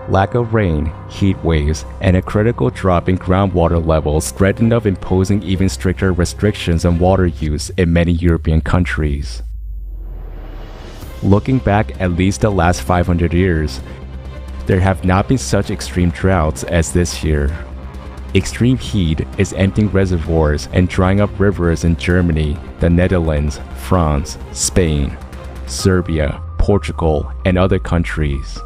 Lack of rain, heat waves, and a critical drop in groundwater levels threatened of imposing even stricter restrictions on water use in many European countries. Looking back at least the last 500 years, there have not been such extreme droughts as this year. Extreme heat is emptying reservoirs and drying up rivers in Germany, the Netherlands, France, Spain, Serbia, Portugal, and other countries.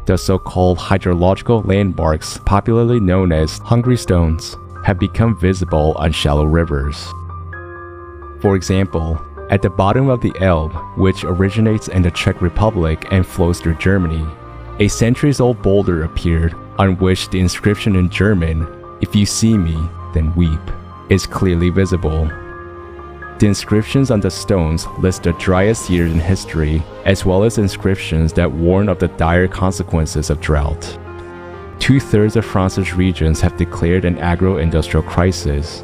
The so-called hydrological landmarks, popularly known as hungry stones, have become visible on shallow rivers. For example, at the bottom of the Elbe, which originates in the Czech Republic and flows through Germany, a centuries-old boulder appeared on which the inscription in German, "If you see me, then weep," is clearly visible. The inscriptions on the stones list the driest years in history, as well as inscriptions that warn of the dire consequences of drought. 2/3 of France's regions have declared an agro-industrial crisis.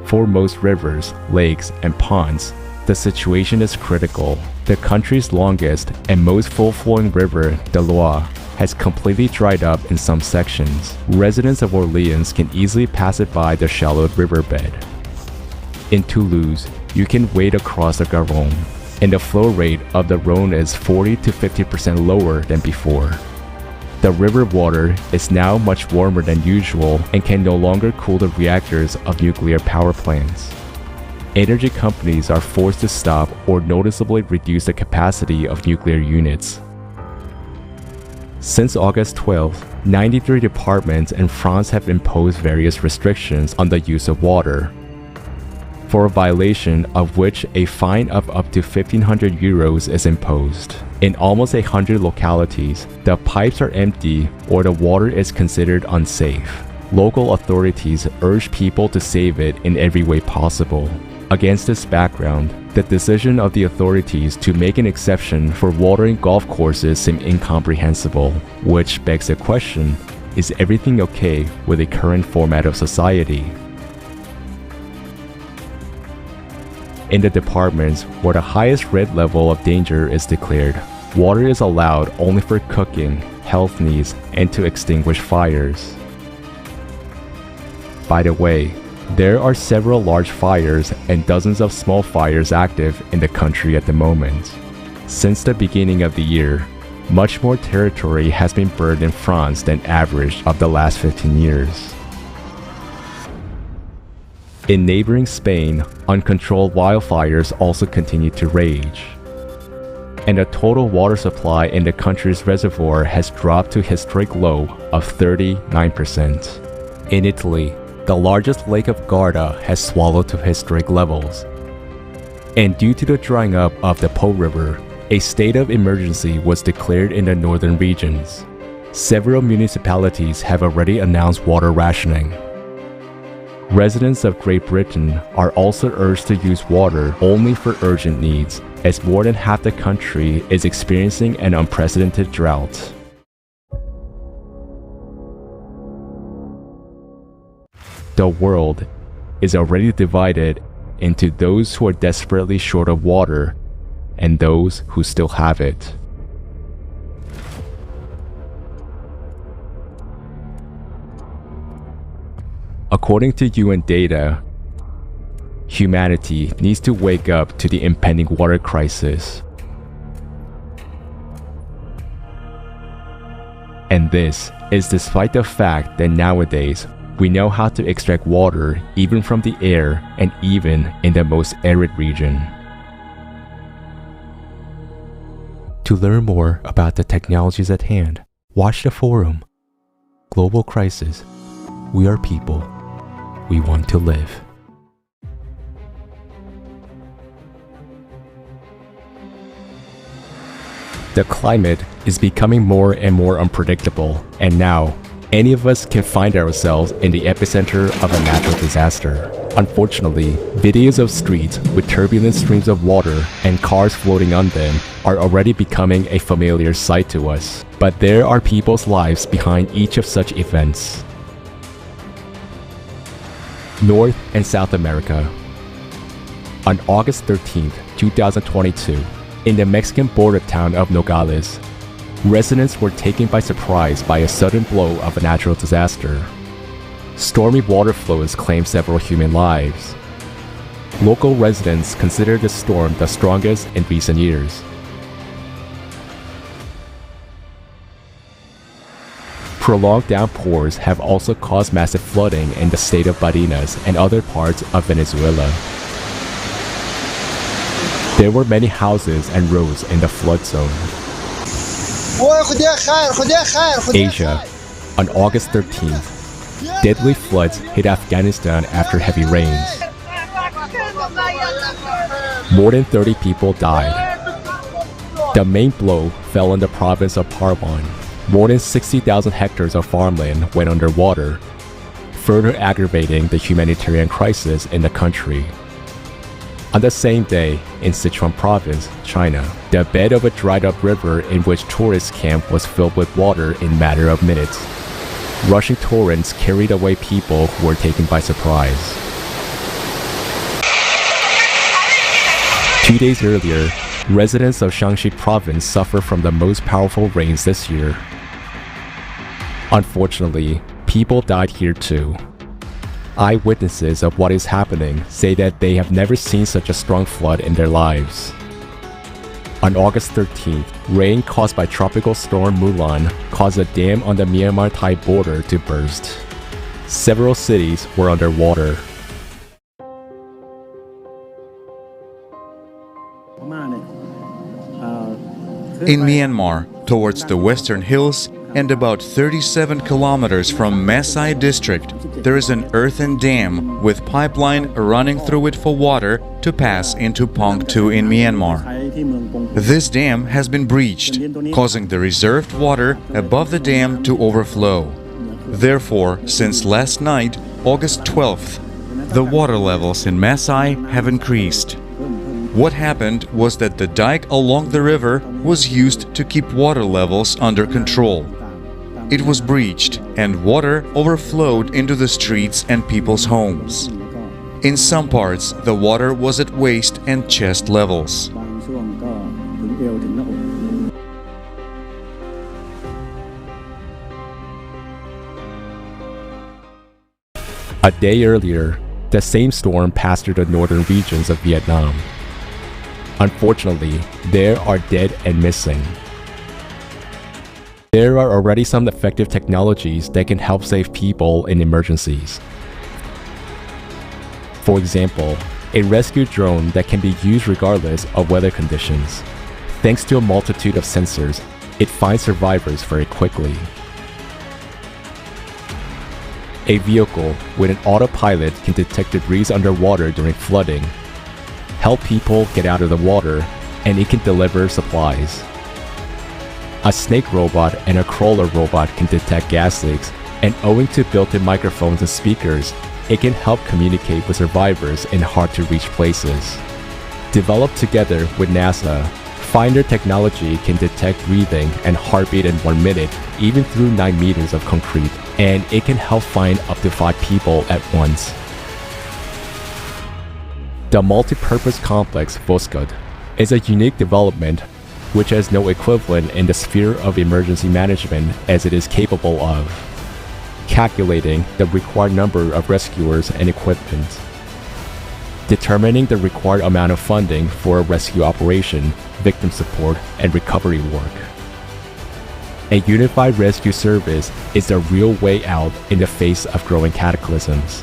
For most rivers, lakes, and ponds, the situation is critical. The country's longest and most full-flowing river, the Loire, has completely dried up in some sections. Residents of Orleans can easily pass it by the shallow riverbed. In Toulouse, you can wade across the Garonne, and the flow rate of the Rhône is 40 to 50% lower than before. The river water is now much warmer than usual and can no longer cool the reactors of nuclear power plants. Energy companies are forced to stop or noticeably reduce the capacity of nuclear units. Since August 12th, 93 departments in France have imposed various restrictions on the use of water, for a violation of which a fine of up to 1,500 euros is imposed. In almost 100 localities, the pipes are empty or the water is considered unsafe. Local authorities urge people to save it in every way possible. Against this background, the decision of the authorities to make an exception for watering golf courses seem incomprehensible, which begs the question, is everything okay with the current format of society? In the departments where the highest red level of danger is declared, water is allowed only for cooking, health needs, and to extinguish fires. By the way, there are several large fires and dozens of small fires active in the country at the moment. Since the beginning of the year, much more territory has been burned in France than average of the last 15 years. In neighboring Spain, uncontrolled wildfires also continue to rage, and the total water supply in the country's reservoir has dropped to a historic low of 39%. In Italy, the largest lake of Garda has swallowed to historic levels, and due to the drying up of the Po River, a state of emergency was declared in the northern regions. Several municipalities have already announced water rationing. Residents of Great Britain are also urged to use water only for urgent needs, as more than half the country is experiencing an unprecedented drought. The world is already divided into those who are desperately short of water and those who still have it. According to UN data, humanity needs to wake up to the impending water crisis. And this is despite the fact that nowadays we know how to extract water even from the air and even in the most arid region. To learn more about the technologies at hand, watch the forum. Global Crisis. We are people. We want to live. The climate is becoming more and more unpredictable, and now, any of us can find ourselves in the epicenter of a natural disaster. Unfortunately, videos of streets with turbulent streams of water and cars floating on them are already becoming a familiar sight to us. But there are people's lives behind each of such events. North and South America. On August 13, 2022, in the Mexican border town of Nogales, Residents were taken by surprise by a sudden blow of a natural disaster. Stormy water flows claimed several human lives. Local residents consider the storm the strongest in recent years. Prolonged downpours have also caused massive flooding in the state of Barinas and other parts of Venezuela. There were many houses and roads in the flood zone. Asia, on August 13th, deadly floods hit Afghanistan after heavy rains. More than 30 people died. The main blow fell on the province of Parwan. More than 60,000 hectares of farmland went underwater, further aggravating the humanitarian crisis in the country. On the same day, in Sichuan province, China, the bed of a dried-up river in which tourists camped was filled with water in a matter of minutes. Rushing torrents carried away people who were taken by surprise. 2 days earlier, residents of Shaanxi province suffered from the most powerful rains this year. Unfortunately, people died here too. Eyewitnesses of what is happening say that they have never seen such a strong flood in their lives. On August 13th, rain caused by Tropical Storm Mulan caused a dam on the Myanmar-Thai border to burst. Several cities were underwater. In Myanmar, towards the western hills and about 37 kilometers from Masai district, there is an earthen dam with pipeline running through it for water to pass into Pongtu in Myanmar. This dam has been breached, causing the reserved water above the dam to overflow. Therefore, since last night, August 12th, the water levels in Masai have increased. What happened was that the dike along the river was used to keep water levels under control. It was breached and water overflowed into the streets and people's homes. In some parts, the water was at waist and chest levels. A day earlier, the same storm passed through the northern regions of Vietnam. Unfortunately, there are dead and missing. There are already some effective technologies that can help save people in emergencies. For example, a rescue drone that can be used regardless of weather conditions. Thanks to a multitude of sensors, it finds survivors very quickly. A vehicle with an autopilot can detect debris underwater during flooding, help people get out of the water, and it can deliver supplies. A snake robot and a crawler robot can detect gas leaks, and owing to built-in microphones and speakers, it can help communicate with survivors in hard-to-reach places. Developed together with NASA, Finder technology can detect breathing and heartbeat in 1 minute, even through 9 meters of concrete, and it can help find up to 5 people at once. The multi-purpose complex Voskhod is a unique development which has no equivalent in the sphere of emergency management as it is capable of calculating the required number of rescuers and equipment, determining the required amount of funding for a rescue operation, victim support, and recovery work. A unified rescue service is the real way out in the face of growing cataclysms,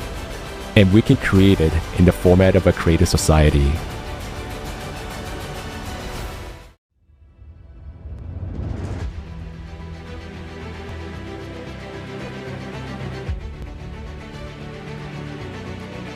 and we can create it in the format of a creative society.